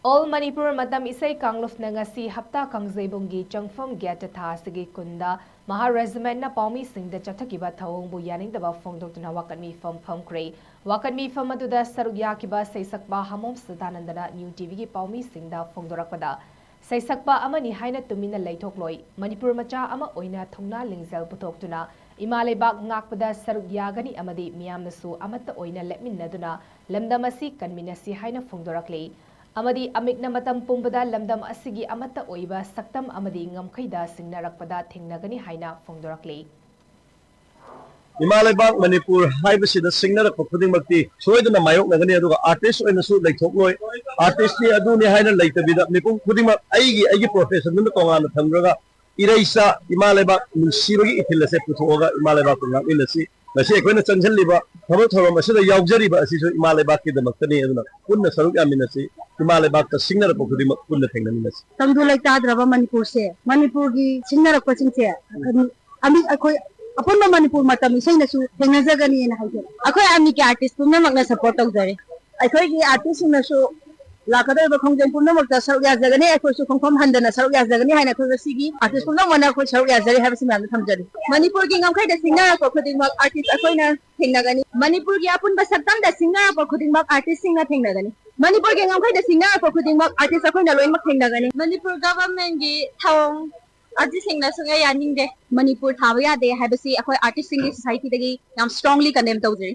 All Manipur Matam ISEI KANGLUP ngasi HAPTA KANGJEIBUNGGI CHANGPHAN Thasigi Kunda Maha Regiment na Paomee Singda Chatthakhiba Thawongbu Yaningdaba Phongdoktuna Wakat Meepham Phamkhre Wakat Meepham aduda saruk yakiba seisakpa hamom sadanandana newtv gi Paomee Singda Phongdorakpada seisakpa amani haina tumina leithokloi Manipur macha ama oina thongna lingzel putoktuna imalebak ngakpada saruk yagani amadi miyamnasu amatta oina lepminnaduna lamdamasi kanminasi haina phongdorakle amadi amikna matam pumbada lamdam asigi amata oiba saktam amadi ngamkhaida singnarakpada thengnagani haina phongdorakle Imalebak Manipur haibasida singnarakpa khudingmakti soidana mayoknagani aduga artist oinasu leithokloi artist ni aduni haina leitabida mipum khudingmak aigi profession nuna tongana thamraga iraisa Imalebak nunsibagi ithilase puthoga Imalebak ngakminasi masi ekoina changhalliba thabak thorom asida yaujariba asisu Imalebak ki damaktani aduna punna saruk yaminasi Imalebak ta singnarakpa khudingmak punna thengnaminasi Tangdulai tadraba Manipur se Manipur gi singnarakpa singse ami akoi apun Manipur matam isei nasu thengajagani na haje akoi ami ki artist pumna magna support tawjare akoi gi artist nasu lakada ba khongjeng pumna magta saruk yajagani akoi su khongkhom handana saruk yajagani haina khoi sigi artist pumna mana khoi saruk yajari habsi man thamjari Manipur gi ngamkhai da singnarakpa khudingmak artist akoi na thengnagani Manipur gi apun ba saktam da singnarakpa khudingmak artist singna thengnagani Manipur gi ngamkhai da singnarakpa khudingmak artist akoi na loimak thengnagani Manipur government gi thawong artist singna sunga yaningde Manipur thaba yade habasi akoi artist sing society dagi yam strongly condemn tawjari